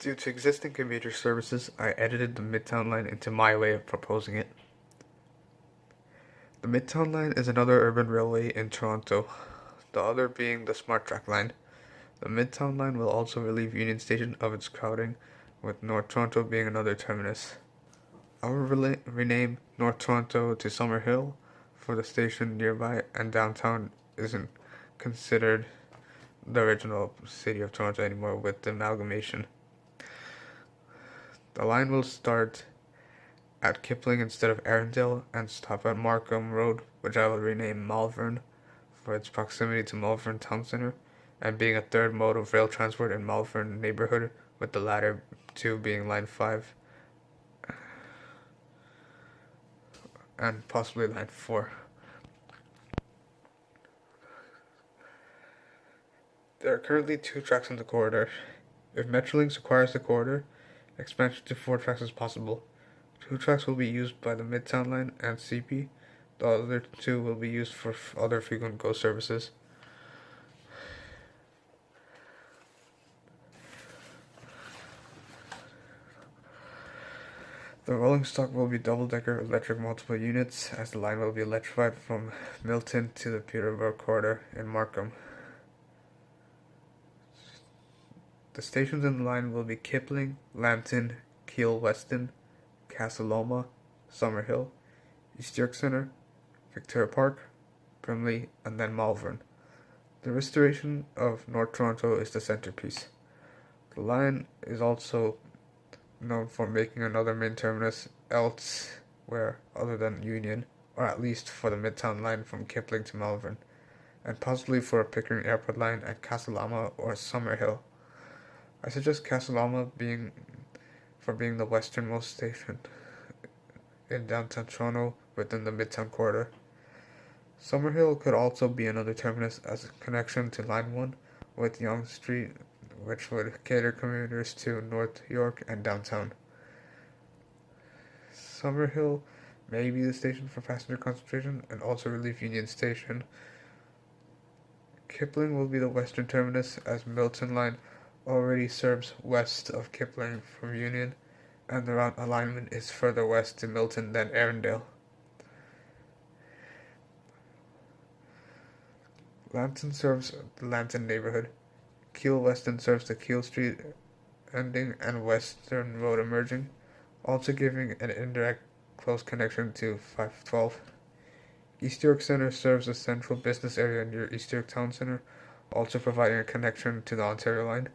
Due to existing commuter services, I edited the Midtown Line into my way of proposing it. The Midtown Line is another urban railway in Toronto, the other being the SmartTrack Line. The Midtown Line will also relieve Union Station of its crowding, with North Toronto being another terminus. I will rename North Toronto to Summerhill for the station nearby, and downtown isn't considered the original city of Toronto anymore with the Amalgamation. The line will start at Kipling instead of Erindale and stop at Markham Road, which I will rename Malvern for its proximity to Malvern Town Centre and being a third mode of rail transport in Malvern neighbourhood, with the latter two being Line 5 and possibly Line 4. There are currently 2 tracks in the corridor. If Metrolinx acquires the corridor, expansion to 4 tracks is possible. 2 tracks will be used by the Midtown Line and CP. The other 2 will be used for other frequent GO services. The rolling stock will be double-decker electric multiple units, as the line will be electrified from Milton to the Peterborough corridor in Markham. The stations in the line will be Kipling, Lambton, Keele Weston, Castleloma, Summerhill, East York Centre, Victoria Park, Brimley, and then Malvern. The restoration of North Toronto is the centerpiece. The line is also known for making another main terminus elsewhere other than Union, or at least for the Midtown Line from Kipling to Malvern, and possibly for a Pickering Airport line at Castleloma or Summerhill. I suggest Castleloma being the westernmost station in downtown Toronto within the Midtown corridor. Summerhill could also be another terminus as a connection to Line 1 with Yonge Street, which would cater commuters to North York and downtown. Summerhill may be the station for passenger concentration and also relieve Union Station. Kipling will be the western terminus, as Milton Line already serves west of Kipling from Union, and the route alignment is further west to Milton than Erindale. Lambton serves the Lambton neighbourhood. Keele Weston serves the Keele Street ending and Western Road emerging, also giving an indirect close connection to 512. East York Centre serves the central business area near East York Town Centre, also providing a connection to the Ontario line.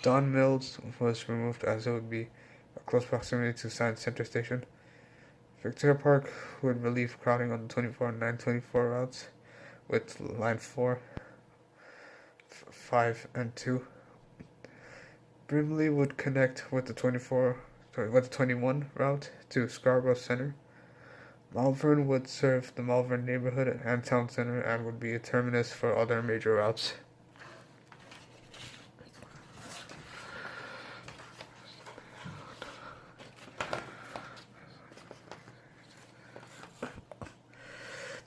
Don Mills was removed as it would be a close proximity to Science Centre Station. Victoria Park would relieve crowding on the 24 and 924 routes with Line 4, 5, and 2. Brimley would connect with the 21 route to Scarborough Centre. Malvern would serve the Malvern neighbourhood and town centre and would be a terminus for other major routes.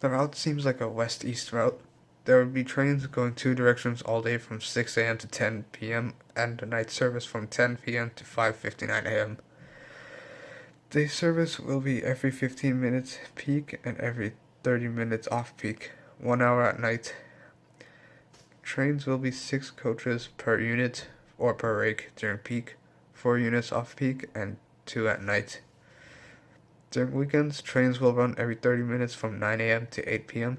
The route seems like a west-east route. There would be trains going 2 directions all day from 6 a.m. to 10 p.m. and a night service from 10 p.m. to 5:59 a.m. Day service will be every 15 minutes peak and every 30 minutes off-peak, 1 hour at night. Trains will be 6 coaches per unit or per rake during peak, 4 units off-peak, and 2 at night. During weekends, trains will run every 30 minutes from 9 a.m. to 8 p.m.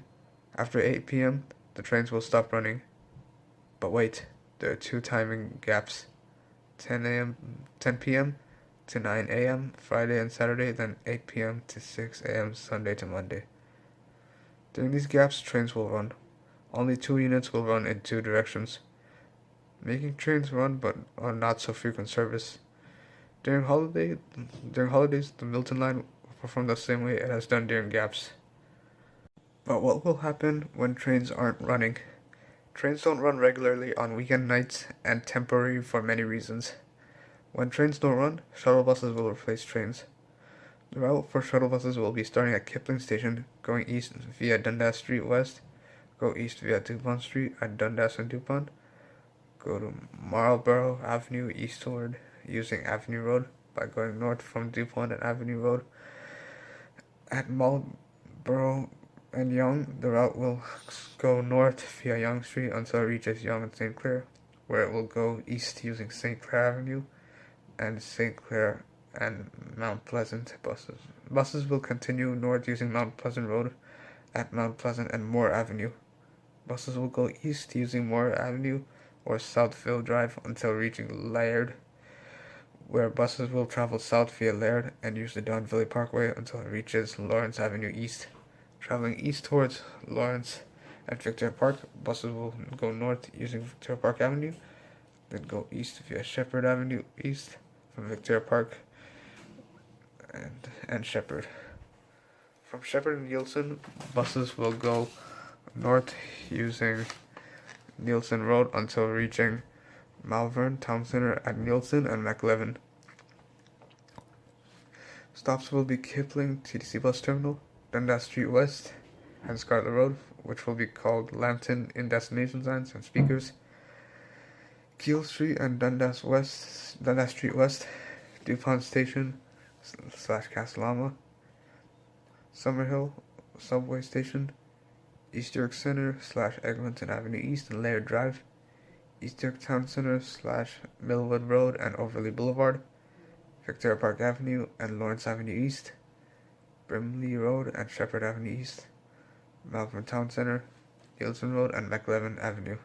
After 8 p.m., the trains will stop running. But wait, there are 2 timing gaps. 10 p.m. to 9 a.m. Friday and Saturday, then 8 p.m. to 6 a.m. Sunday to Monday. During these gaps, trains will run. Only 2 units will run in 2 directions, making trains run but on not so frequent service. During holidays, the Milton Line will perform the same way it has done during gaps. But what will happen when trains aren't running? Trains don't run regularly on weekend nights and temporary for many reasons. When trains don't run, shuttle buses will replace trains. The route for shuttle buses will be starting at Kipling Station, going east via Dundas Street West, go east via Dupont Street at Dundas and Dupont, go to Marlborough Avenue eastward using Avenue Road by going north from DuPont and Avenue Road. At Marlborough and Yonge, the route will go north via Yonge Street until it reaches Yonge and St. Clair, where it will go east using St. Clair Avenue and St. Clair and Mount Pleasant buses. Buses will continue north using Mount Pleasant Road at Mount Pleasant and Moore Avenue. Buses will go east using Moore Avenue or Southfield Drive until reaching Laird, where buses will travel south via Laird and use the Don Valley Parkway until it reaches Lawrence Avenue East. Traveling east towards Lawrence and Victoria Park, buses will go north using Victoria Park Avenue, then go east via Shepherd Avenue East from Victoria Park and Shepherd. From Shepherd and Nielsen, buses will go north using Nielsen Road until reaching Malvern Town Centre at Nielsen and McLevin. Stops will be Kipling TTC Bus Terminal, Dundas Street West, and Scarlet Road, which will be called Lambton in destination signs and speakers. Keele Street and Dundas Street West, DuPont Station / Castlelama, Summerhill Subway Station, East York Center / Eglinton Avenue East and Laird Drive, East York Town Center / Millwood Road and Overley Boulevard, Victoria Park Avenue and Lawrence Avenue East, Brimley Road and Shepherd Avenue East, Malvern Town Centre, Nielsen Road and McLevin Avenue.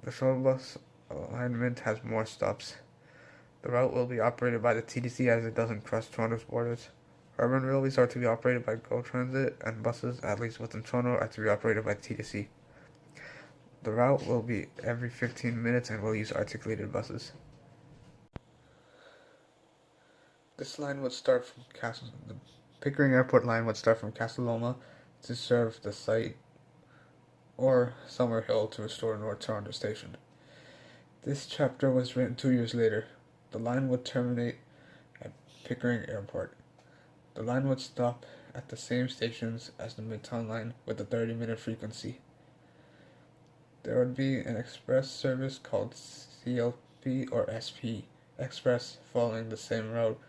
The shuttle bus alignment has more stops. The route will be operated by the TTC as it doesn't cross Toronto's borders. Urban railways are to be operated by GO Transit, and buses, at least within Toronto, are to be operated by TTC. The route will be every 15 minutes and will use articulated buses. This line would start from the Pickering Airport line would start from Castleloma to serve the site, or Summerhill to restore North Toronto Station. This chapter was written 2 years later. The line would terminate at Pickering Airport. The line would stop at the same stations as the Midtown Line with a 30-minute frequency. There would be an express service called CLP or SP Express following the same route,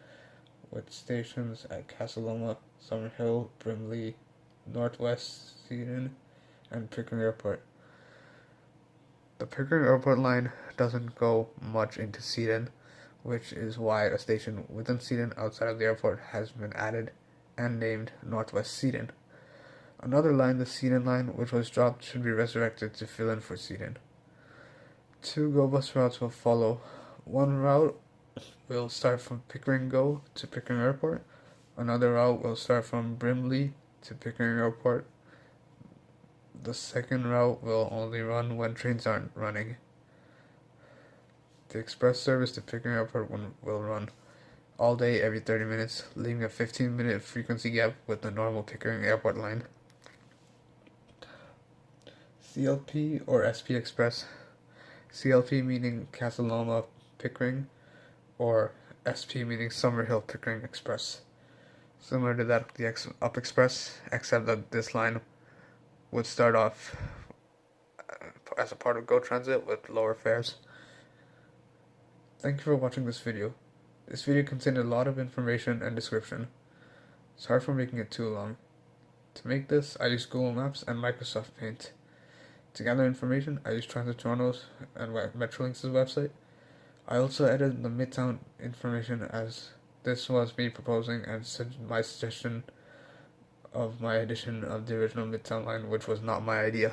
with stations at Castleloma, Summerhill, Brimley, Northwest Seaton, and Pickering Airport. The Pickering Airport line doesn't go much into Seaton, which is why a station within Seaton outside of the airport has been added and named Northwest Seaton. Another line, the Seaton line, which was dropped, should be resurrected to fill in for Seaton. 2 GO bus routes will follow. One route will start from Pickering GO to Pickering Airport. Another route will start from Brimley to Pickering Airport. The second route will only run when trains aren't running. The express service to Pickering Airport will run all day every 30 minutes, leaving a 15-minute frequency gap with the normal Pickering Airport line. CLP or SP Express. CLP meaning Castleloma Pickering, or SP meaning Summerhill Pickering Express. Similar to that of the Up Express, except that this line would start off as a part of GO Transit with lower fares. Thank you for watching this video. This video contained a lot of information and description. Sorry for making it too long. To make this, I used Google Maps and Microsoft Paint. To gather information, I used Transit Toronto's and Metrolinx's website. I also edited the Midtown information, as this was me proposing and my suggestion of my edition of the original Midtown line, which was not my idea.